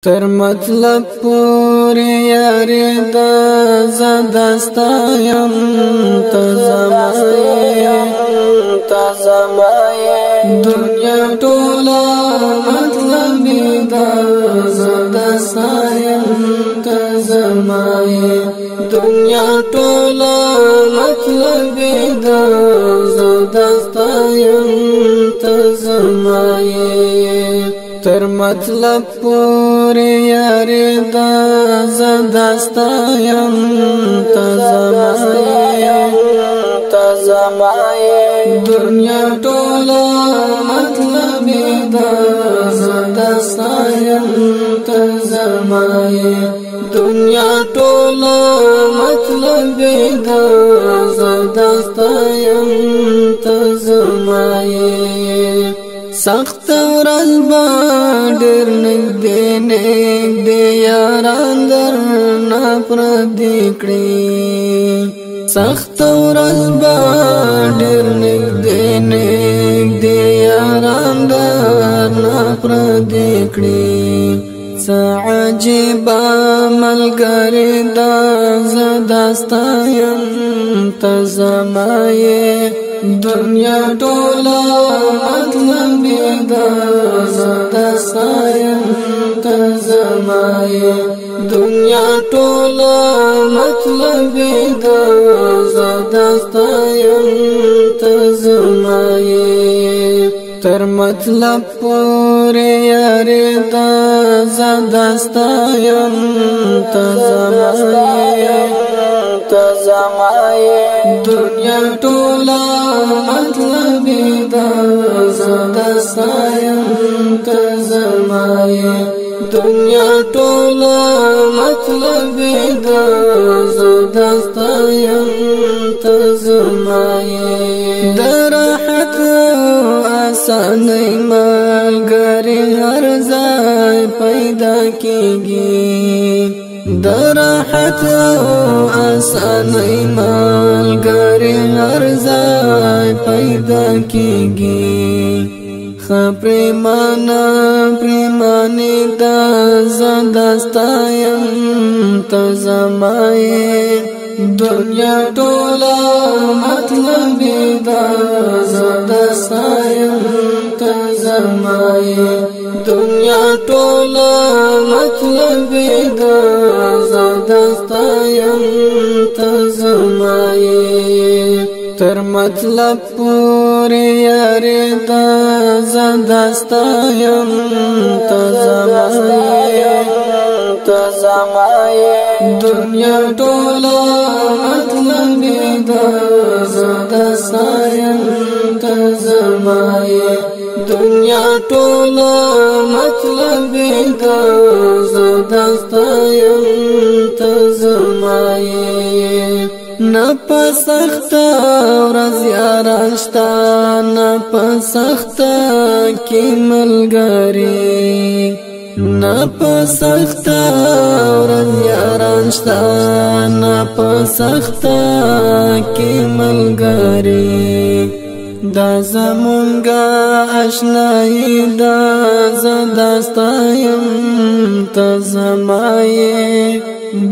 تر مطلب پوری یاری دا زدستایم تزمائی دنیا ټولا مطلبی دا زدستایم تزمائی دنیا ټولا مطلبی دا زدستایم تزمائی تر مطلب پوری یاری دا زدستایم تزمائی دنیا ټولا مطلبی دا زدستایم تزمائی دنیا ټولا مطلبی دا زدستایم تزمائی سخت ورځ به ډېر نږدې یاران درنه پردي کړي سخت ورځ به ډېر نږدې یاران درنه پردي کړي څه عجیبه ملګري دا زه دستایم تزمائی دنیا ټولا مطلبی دا زدستایم تزمائی دنیا ټولا مطلبی دا زدستایم تزمائی تر مطلب پوری یاری دا زدستایم تزمائی دنیا ټولا مطلبی دا زدستایم تزمائی دنیا ټولا مطلبی دا زدستایم تزمائی درحت آسانی ملګری هر ځای پیدا کیږي درحت آسانی ملګری هر ځای پیدا کیږي پریمانی دا زدستایم تزمائی دنیا ټولا مطلبی دا زدستایم تزمائی دنیا ټولا مطلبی دا زدستایم تزمائی تر مطلب پوری یاری دا زدستایم تزمائی دنیا ټولا مطلبی دا زدستایم تزمائی دنیا ټولا مطلبی دا زدستایم تزمائی نپا سخت ورځ یاران شته نپا سخت کی ملګری نپا سخت ورځ یاران شته نپا سخت کی ملګری دا زمونږه اشنایی دا زدستایم تزمائی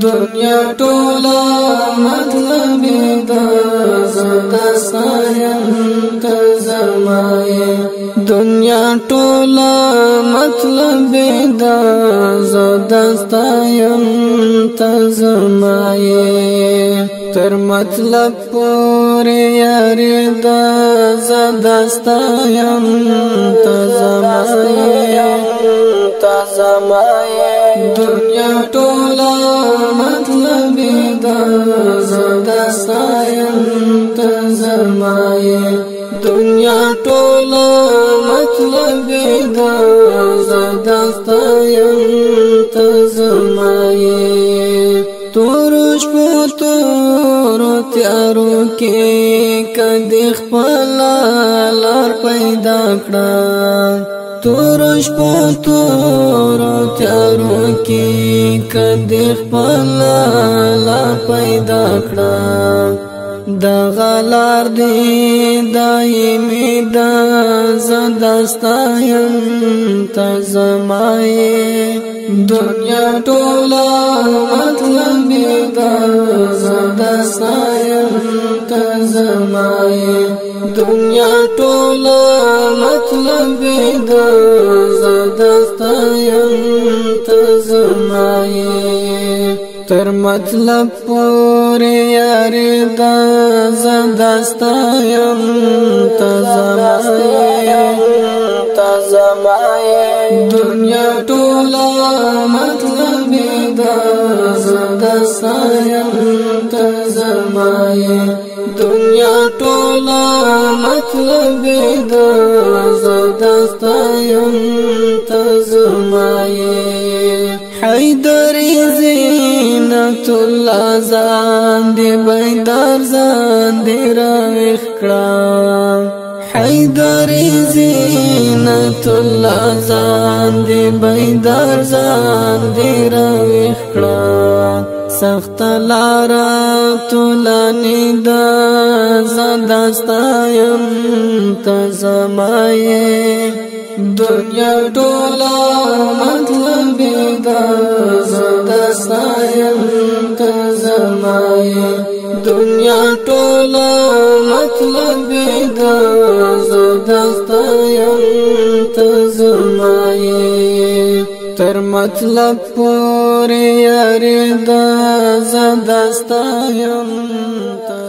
دنیا ټولا مطلبی دا زدستایم تزمائی دنیا ټولا مطلبی دا زدستایم تزمائی تر مطلب پوری یاری دا زدستایم تزمائی دنیا ټولا مطلبی دا زدستایم تزمائی دنیا ټولا مطلبی دا زدستایم تزمائی تورش په تورو تیارو کې کدی خپل لار پیدا کړه تورش په تورو تیارو کې کدی خپل لار پیدا کړه دا غلار دی دایمی دا زدستایم تزمائی دنیا ټوله مطلب دا زدستا یم ته زما یې دنیا ټوله مطلب دا زدستا یم ته زما یې تر مطلب پورې یاري دا زدستا یم ته زما یې دنیا ټوله مطلب دا زدستا یم ته زما یې دنیا ټوله مطلب دا زدستا یم ته زما یې حیدری زینت الله ځان دې بیدار ځان دې راویښ کړه حیدری زینت الله ځان دې بیدار ځان دې راویښ کړه سخت لاره طولاني ده زدستا یم ته زما یې دنیا ټوله مطلب دا زدستا یم ته زما یې دنیا ټوله مطلب دا زدستا یم ته زما یې تر مطلب پورې یاري دا زدستا یم ته